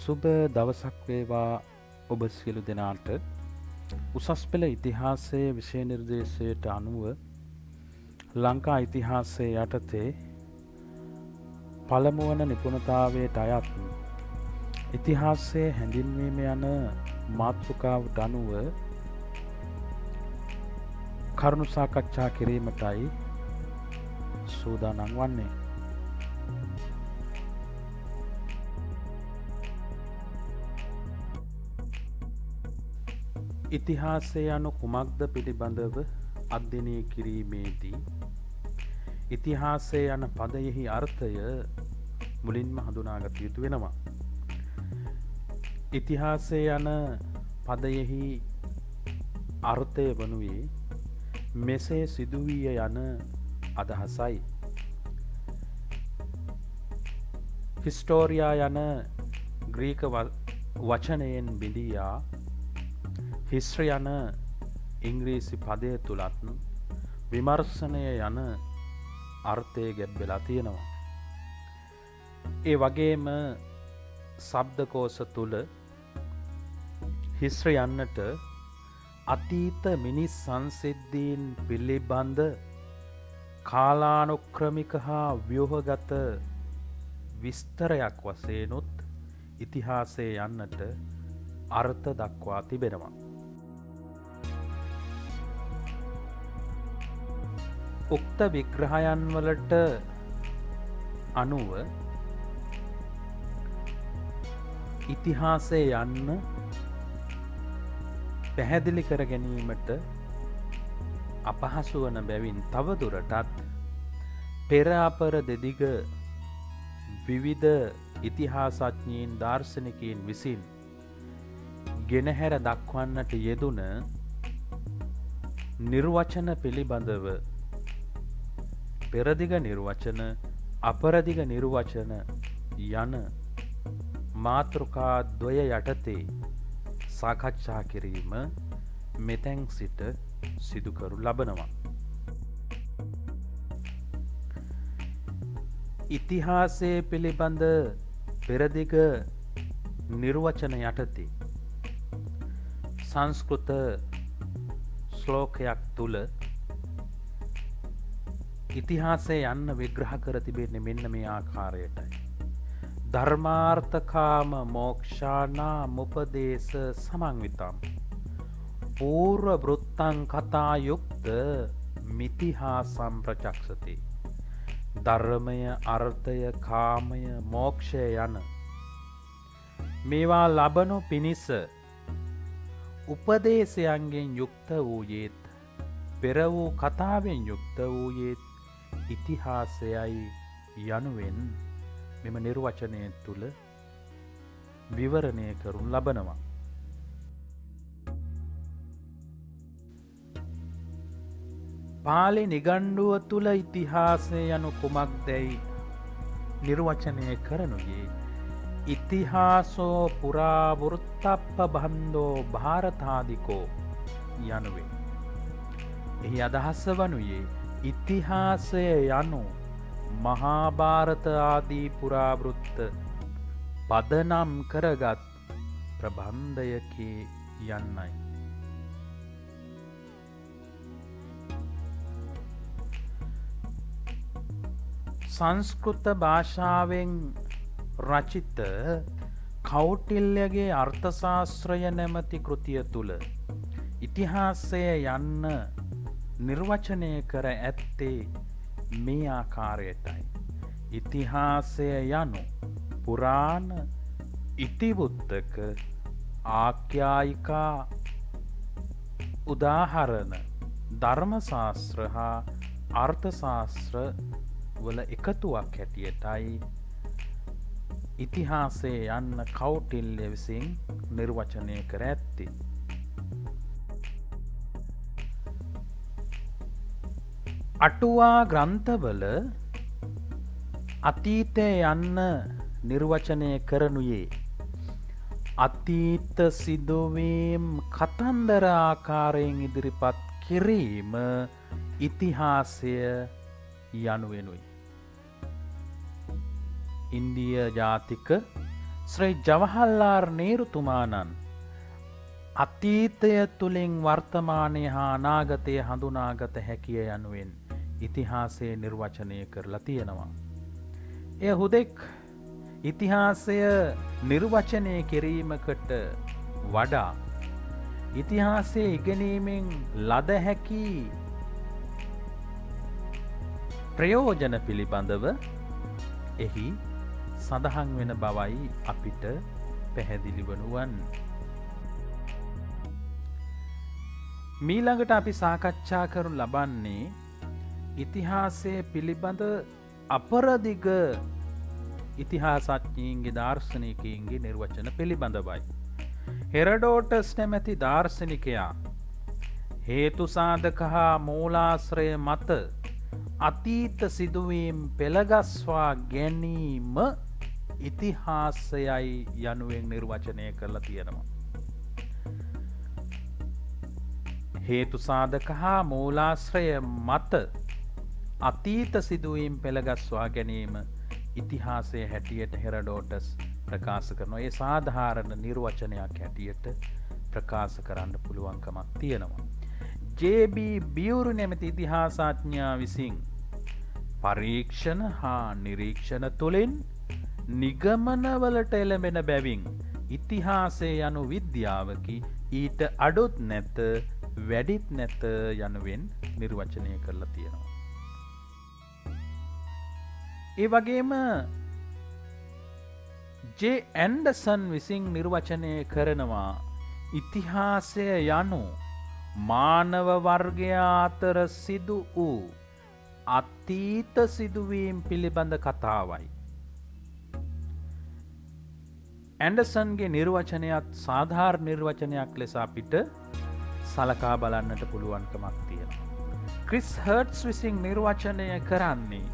සුබ දවසක් වේවා ඔබ සියලු දෙනාට. උසස් පෙළ ඉතිහාසයේ විෂය නිර්දේශයට අනුව ලංකා ඉතිහාසයේ යටතේ පළමුවන නිපුණතාවයට අයත් ඉතිහාසයේ හැඳින්වීම යන මාතෘකාවට අනුව කරුණු සාකච්ඡා කිරීමටයි සූදානම් වන්නේ. ඉතිහාසය යනු කුමක්ද පිළිබඳව අධ්‍යයනය කිරීමේදී ඉතිහාසය යන පදයෙහි අර්ථය මුලින්ම හඳුනාගත යුතු වෙනවා. ඉතිහාසය යන පදයෙහි අර්ථය වනුයේ මෙසේ සිදුවිය යන අදහසයි. හිස්ටෝරියා යන ග්‍රීක වචනයෙන් බිඳියා හිස්ට්‍රි යන ඉංග්‍රීසි පදය තුළත් විමර්ශනය යන අර්ථය ගැබ්වෙලා තියෙනවා. ඒ වගේම ශබ්දකෝෂ තුළ හිස්ට්‍රි යන්නට අතීත මිනිස් සංසිද්ධීන් පිළිබඳ කාලානුක්‍රමික හා ව්‍යුහගත විස්තරයක් වශයෙන්ුත් ඉතිහාසය යන්නට අර්ථ දක්වා තිබෙනවා. උක්ත විග්‍රහයන් වලට අනුව ඉතිහාසය යන්න පැහැදිලි කර ගැනීමට අපහසු වන බැවින් තවදුරටත් පෙර අපර දෙදිග විවිධ ඉතිහාසඥයින් දාර්ශනිකයින් විසින් ගෙනහැර දක්වන්නට යෙදුන නිර්වචන පිළිබඳව පෙරදිග නිර්වචන අපරදිග නිර්වචන යන මාතෘකා ද්වය යටතේ සාකච්ඡා කිරීම මෙතැන් සිට සිදුකරු ලබනවා. ඉතිහාසය පිළිබඳ පෙරදිග නිර්වචන යටතේ සංස්කෘත ශ්ලෝකයක් තුළ ඉතිහාසය යන්න විග්‍රහ කර තිබෙන්නේ මෙන්න මේ ආකාරයටයි. ධර්මාර්ථකාම මෝක්ෂානා මුපදේශ සමන්විතම් පූර්ව වෘත්තං කතා යුක්ත මිතිහාසම් ප්‍රචක්ෂති. ධර්මය, අර්ථය, කාමය, මෝක්ෂය යන මේවා ලබනු පිණිස උපදේශයන්ගෙන් යුක්ත වූයේත් පෙර වූ කතාවෙන් යුක්ත වූයේත් ඉතිහාසයයි යනුවෙන් මෙම නිර්වචනය තුළ විවරණය කරුන් ලබනවා. පාලි නිගණ්ඩුව තුළ ඉතිහාසය යනු කුමක්දැයි නිර්වචනය කරනුයේ ඉතිහාසෝ පුරාවෘත්තප්ප බන්ධෝ භාරතාදිකෝ යනුවේ. එහි අදහස වනුයේ ඉතිහාසය යනු මහාභාරත ආදී පුරාවෘත්ත පදනම් කරගත් ප්‍රබන්ධයකි යන්නයි. සංස්කෘත භාෂාවෙන් රචිත කෞටිල්‍යගේ අර්ථශාස්ත්‍රය නැමැති කෘතිය තුළ ඉතිහාසය යන්න නිර්වචනය කර ඇත්තේ මේ ආකාරයටයි. ඉතිහාසය යනු පුරාණ ඉතිවුත්තක ආඛ්‍යායිකා උදාහරණ ධර්මශාස්ත්‍ර හා අර්ථශාස්ත්‍ර වල එකතුවක් හැටියටයි ඉතිහාසය යන්න කෞටිල්‍ය විසින් නිර්වචනය කර ඇත්තේ. අටුවා ග්‍රන්ථවල අතීතය යන්න නිර්වචනය කරනුයේ අතීත සිදුවීම් කතන්දර ආකාරයෙන් ඉදිරිපත් කිරීම ඉතිහාසය යනුවෙනුයි. ඉන්දිය ජාතික ශ්‍රී ජවහල්ලාල් නේරුතුමාණන් අතීතය තුළින් වර්තමානය හා අනාගතය හඳුනාගත හැකිය යනුවෙන් ඉතිහාසය නිර්වචනය කරලා තියෙනවා. එය හුදෙක් ඉතිහාසය නිර්වචනය කිරීමකට වඩා ඉතිහාසය ඉගෙනීමෙන් ලද හැකි ප්‍රයෝජන පිළිබඳව එහි සඳහන් වෙන බවයි අපිට පැහැදිලි වනුවන්. මීළඟට අපි සාකච්ඡා කරනු ලබන්නේ ඉතිහාසය පිළිබඳ අපරදිග ඉතිහාසඥයින්ගේ දාර්ශනිකයින්ගේ නිර්වචන පිළිබඳවයි. හෙරඩෝටස් නැමැති දාර්ශනිකයා හේතු සාධක හා මූලාශ්‍රය මත අතීත සිදුවීම් පෙළගස්වා ගැනීම ඉතිහාසයයි යනුවෙන් නිර්වචනය කරලා තියෙනවා. හේතු සාධක හා මූලාශ්‍රය මත අතීත සිදුවීම් පෙළගස්වා ගැනීම ඉතිහාසය හැටියට හෙරඩෝටස් ප්‍රකාශ කරනවා. ඒ සාධාරණ නිර්වචනයක් හැටියට ප්‍රකාශ කරන්න පුළුවන්කමක් තියෙනවා. ජේ.බී. බියුරු නැමැති ඉතිහාසඥයා විසින් පරීක්ෂණ හා නිරීක්ෂණ තුළින් නිගමනවලට එළඹෙන බැවින් ඉතිහාසය යනු විද්‍යාවකි ඊට අඩුත් නැත වැඩිත් නැත යනුවෙන් නිර්වචනය කරලා තියෙනවා. ඒ වගේම ජේ ඇන්ඩර්සන් විසින් නිර්වචනය කරනවා ඉතිහාසය යනු මානව වර්ගයා අතර සිදු වූ අතීත සිදුවීම් පිළිබඳ කතාවයි. ඇන්ඩර්සන්ගේ නිර්වචනයත් සාධාරණ නිර්වචනයක් ලෙස අපිට සලකා බලන්නට පුළුවන්කමක් තියෙනවා. ක්‍රිස් හර්ට්ස් විසින් නිර්වචනය කරන්නේ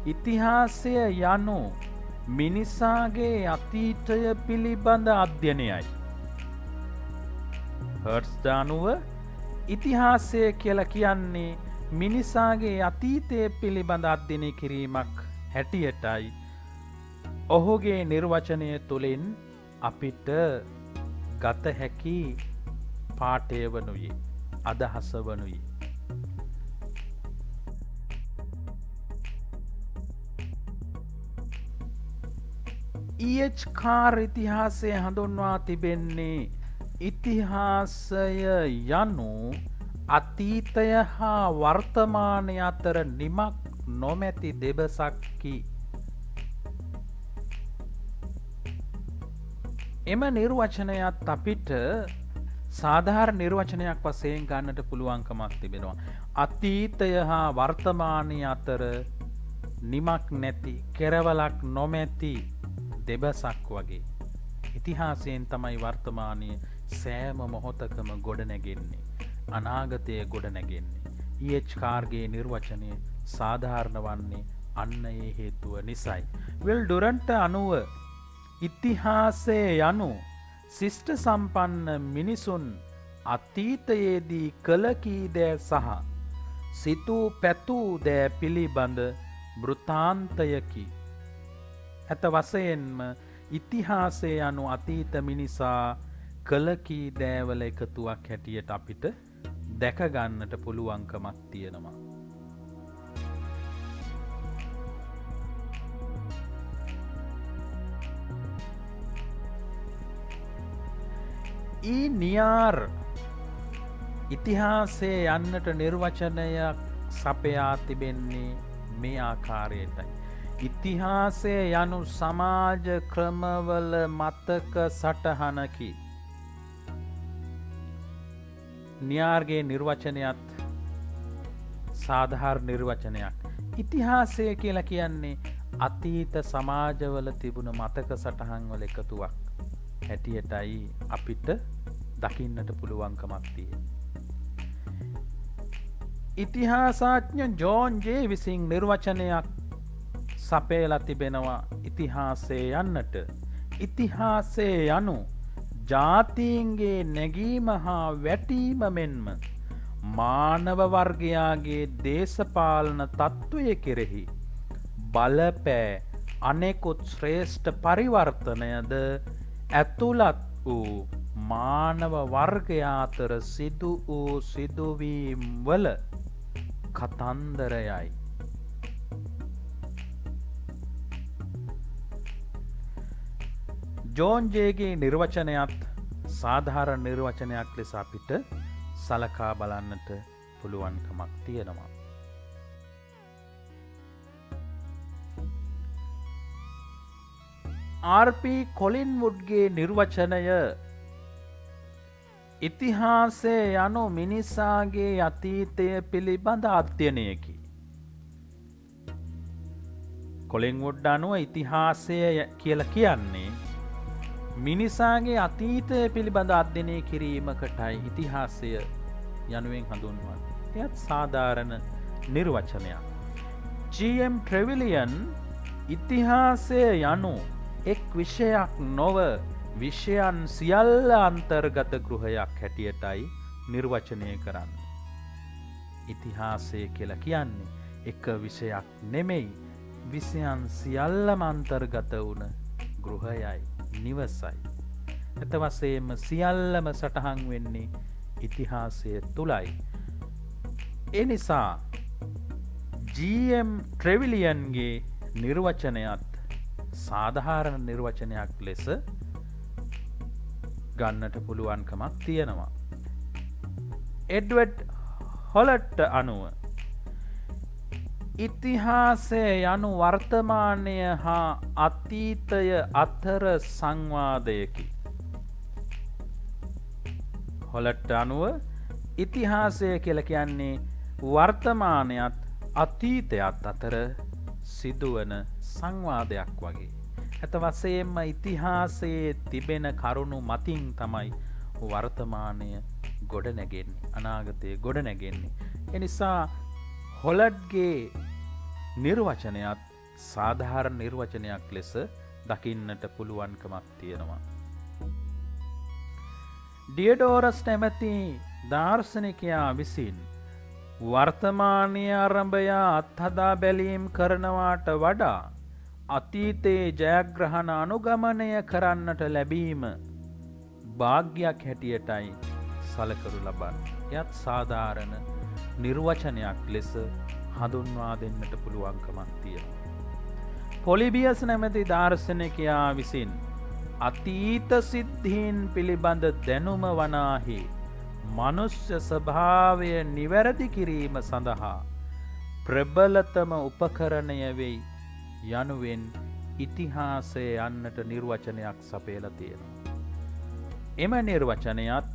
ඉතිහාසය යනු මිනිසාගේ අතීතය පිළිබඳ අධ්‍යයනයයි. හර්ට්ස් දානුව ඉතිහාසය කියලා කියන්නේ මිනිසාගේ අතීතය පිළිබඳ අධ්‍යයනය කිරීමක් හැටියටයි ඔහුගේ නිර්වචනය තුළින් අපිට ගත හැකි පාඨය වනුයේ අදහස වනුයේ. කාර් ඉතිහාසය හඳුන්වා තිබෙන්නේ ඉතිහාසය යනු අතීතය හා වර්තමානය අතර නිමක් නොමැති දෙබසක්කි. එම නිර්වචනයත් අපිට සාධාරණ නිර්වචනයක් වශයෙන් ගන්නට පුළුවන්කමක් තිබෙනවා. අතීතය හා වර්තමානය අතර නිමක් නැති කෙරවලක් නොමැති දෙබසක් වගේ. ඉතිහාසයෙන් තමයි වර්තමානය සෑම මොහොතකම ගොඩනැගෙන්නේ. අනාගතය ගොඩනැගෙන්නේ. කාර්ගේ නිර්වචනය සාධාරණ වන්නේ අන්න ඒ හේතුව නිසයි. විල් ඩුරන්ට අනුව ඉතිහාසය යනු ශිෂ්ට සම්පන්න මිනිසුන් අතීතයේදී කළ කී දෑ සහ සිතූ පැතූ දෑ පිළිබඳ වෘතාන්තයකි. ඇත වශයෙන්ම ඉතිහාසය යනු අතීත මිනිසා කළ කී දෑවල එකතුවක් හැටියට අපිට දැකගන්නට පුළුවන්කමක් තියෙනවා. නියාර් ඉතිහාසය යන්නට නිර්වචනයක් සපයා තිබෙන්නේ මේ ආකාරයටයි. ඉතිහාසය යනු සමාජ ක්‍රමවල මතක සටහනකි. නියාර්ගේ නිර්වචනයත් සාධාරණ නිර්වචනයක්. ඉතිහාසය කියලා කියන්නේ අතීත සමාජවල තිබුණ මතක සටහන් වල එකතුවක් හැටියටයි අපිට දකින්නට පුළුවන්කමක් තියෙන්නේ. ඉතිහාසඥ ජෝන් ජේ විසින් නිර්වචනයක් සපයලා තිබෙනවා ඉතිහාසය යන්නට. ඉතිහාසය යනු ජාතීන්ගේ නැගීම හා වැටීම මෙන්ම මානව වර්ගයාගේ දේශපාලන තත්ත්වය කෙරෙහි බලපෑ අනෙකුත් ශ්‍රේෂ්ඨ පරිවර්තනයද ඇතුළත් වූ මානව වර්ගයා අතර සිදු වූ සිදුවීම් වල කතන්දරයයි. ජෝන්ජේගේ නිර්වචනයත් සාධාරණ නිර්වචනයක් ලෙස අපිට සලකා බලන්නට පුළුවන්කමක් තියෙනවා. ආර්.පී. කොලින්වුඩ්ගේ නිර්වචනය ඉතිහාසය යනු මිනිසාගේ අතීතය පිළිබඳ අධ්‍යයනයකි. කොලින්වුඩ් අනුව ඉතිහාසය කියලා කියන්නේ මිනිසාගේ අතීතය පිළිබඳ අධ්‍යයනය කිරීමකටයි ඉතිහාසය යනුවෙන් හඳුන්වන්නේ. එයත් සාධාරණ නිර්වචනයක්. ජී.එම්. ට්‍රෙවිලියන් ඉතිහාසය යනු එක් විෂයක් නොව විෂයන් සියල්ල අන්තර්ගත ගෘහයක් හැටියටයි නිර්වචනය කරන්න. ඉතිහාසය කියලා කියන්නේ එක විෂයක් නෙමෙයි, විෂයන් සියල්ලම අන්තර්ගත වුණ ගෘහයයි, නිවසයි. ඇත වශයෙන්ම සියල්ලම සටහන් වෙන්නේ ඉතිහාසය තුලයි. ඒ නිසා ජී.එම්. ට්‍රෙවිලියන්ගේ නිර්වචනයත් සාධාරණ නිර්වචනයක් ලෙස ගන්නට පුළුවන්කමක් තියෙනවා. එඩ්වඩ් හොලට් අනුව ඉතිහාසය යනු වර්තමානය හා අතීතය අතර සංවාදයකි. හොලට් අනුව ඉතිහාසය කියලා කියන්නේ වර්තමානයත් අතීතයත් අතර සිදුවන සංවාදයක් වගේ. ඇත වශයෙන්ම ඉතිහාසයේ තිබෙන කරුණු මතින් තමයි වර්තමානය ගොඩනැගෙන්නේ, අනාගතය ගොඩනැගෙන්නේ. එනිසා හොලඩ්ගේ නිර්වචනයත් සාධාරණ නිර්වචනයක් ලෙස දකින්නට පුළුවන්කමක් තියෙනවා. ඩියඩෝරස් නැමැති දාර්ශනිකයා විසින් වර්තමානය ආරම්භයා අත්හදා බැලීම් කරනවාට වඩා අතීතයේ ජයග්‍රහණ අනුගමනය කරන්නට ලැබීම භාග්‍යයක් හැටියටයි සලකනු ලබන්නේ. එයත් සාධාරණ නිර්වචනයක් ලෙස හඳුන්වා දෙන්නට පුළුවන්කමක් තියෙනවා. පොලිබියස් නැමැති දාර්ශනිකයා විසින් අතීත සිද්ධීන් පිළිබඳ දැනුම වනාහි මනුෂ්‍ය ස්වභාවය නිවැරදි කිරීම සඳහා ප්‍රබලතම උපකරණය වෙයි යනුවෙන් ඉතිහාසය යන්නට නිර්වචනයක් සපයලා තියෙනවා. එම නිර්වචනයත්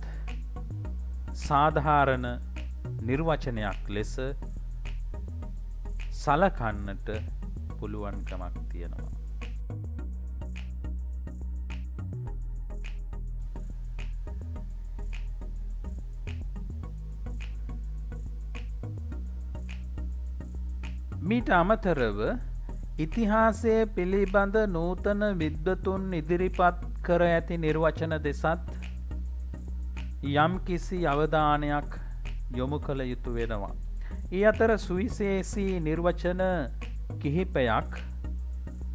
සාධාරණ නිර්වචනයක් ලෙස සලකන්නට පුළුවන්කමක් තියෙනවා. මීට අමතරව ඉතිහාසය පිළිබඳ නූතන විද්වතුන් ඉදිරිපත් කර ඇති නිර්වචන දෙසත් යම් කිසි අවධානයක් යොමු කළ යුතු වෙනවා. ඒ අතර සුවිශේෂී නිර්වචන කිහිපයක්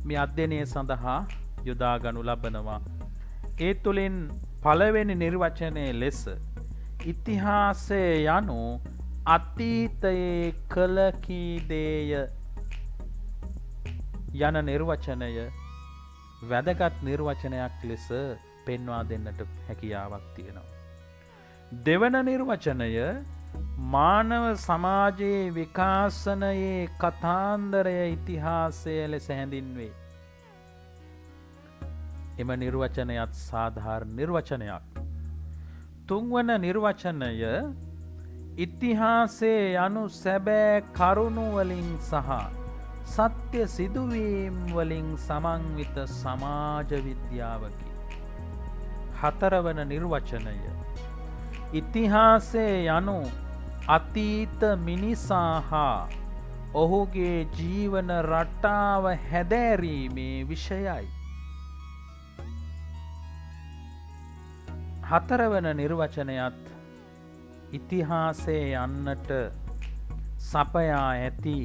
මේ අධ්‍යයනය සඳහා යොදා ගනු ලබනවා. ඒ තුළින් පළවෙනි නිර්වචනය ලෙස ඉතිහාසය යනු අතීතයේ කළ කී දේය යන නිර්වචනය වැදගත් නිර්වචනයක් ලෙස පෙන්වා දෙන්නට හැකියාවක් තියෙනවා. දෙවන නිර්වචනය මානව සමාජයේ විකාශනයේ කතාන්දරය ඉතිහාසය ලෙස හැඳින්වේ. එම නිර්වචනයත් සාධාරණ නිර්වචනයක්. තුන්වන නිර්වචනය ඉතිහාසය යනු සැබෑ කරුණු වලින් සහ සත්‍ය සිදුවීම් වලින් සමන්විත සමාජ විද්‍යාවකි. හතරවන නිර්වචනය ඉතිහාසය යනු අතීත මිනිසා හා ඔහුගේ ජීවන රටාව හැදෑරීමේ විෂයයි. හතරවන නිර්වචනයත් ඉතිහාසය යන්නට සපයා ඇති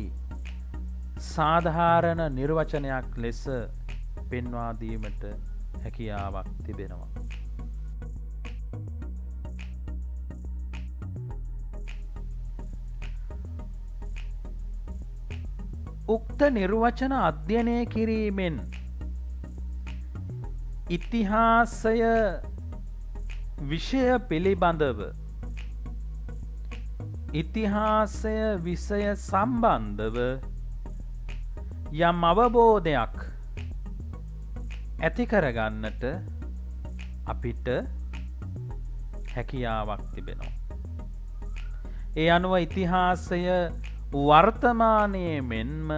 සාධාරණ නිර්වචනයක් ලෙස පෙන්වා දීමට හැකියාවක් තිබෙනවා. උක්ත නිර්වචන අධ්‍යයනය කිරීමෙන් ඉතිහාසය විෂය පිළිබඳව ඉතිහාසය විෂය සම්බන්ධව යම් අවබෝධයක් ඇති කරගන්නට අපිට හැකියාවක් තිබෙනවා. ඒ අනුව ඉතිහාසය වර්තමානයේ මෙන්ම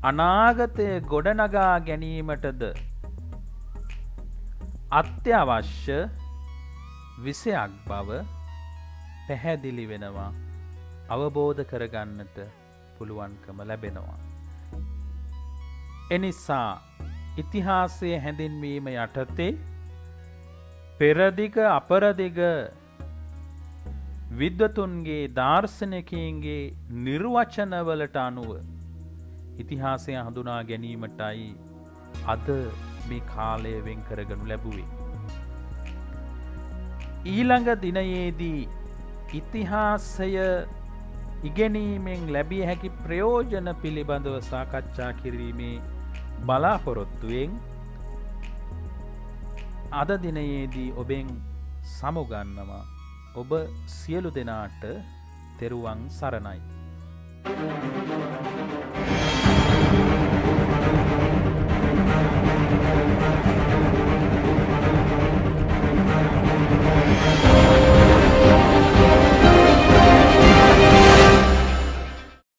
අනාගතය ගොඩනගා ගැනීමටද අත්‍යවශ්‍ය විෂයක් බව පැහැදිලි වෙනවා, අවබෝධ කරගන්නට පුළුවන්කම ලැබෙනවා. එනිසා ඉතිහාසය හැඳින්වීම යටතේ පෙරදිග අපරදිග විද්වතුන්ගේ දාර්ශනිකයන්ගේ නිර්වචනවලට අනුව ඉතිහාසය හඳුනා ගැනීමටයි අද මේ කාලය වෙන් කරගනු ලැබුවේ. ඊළඟ දිනයේදී ඉතිහාසය ඉගෙනීමෙන් ලැබිය හැකි ප්‍රයෝජන පිළිබඳව සාකච්ඡා කිරීමේ බලාපොරොත්තුවෙන් අද දිනයේදී ඔබෙන් සමුගන්නවා. ඔබ සියලු දෙනාට තෙරුවන් සරණයි.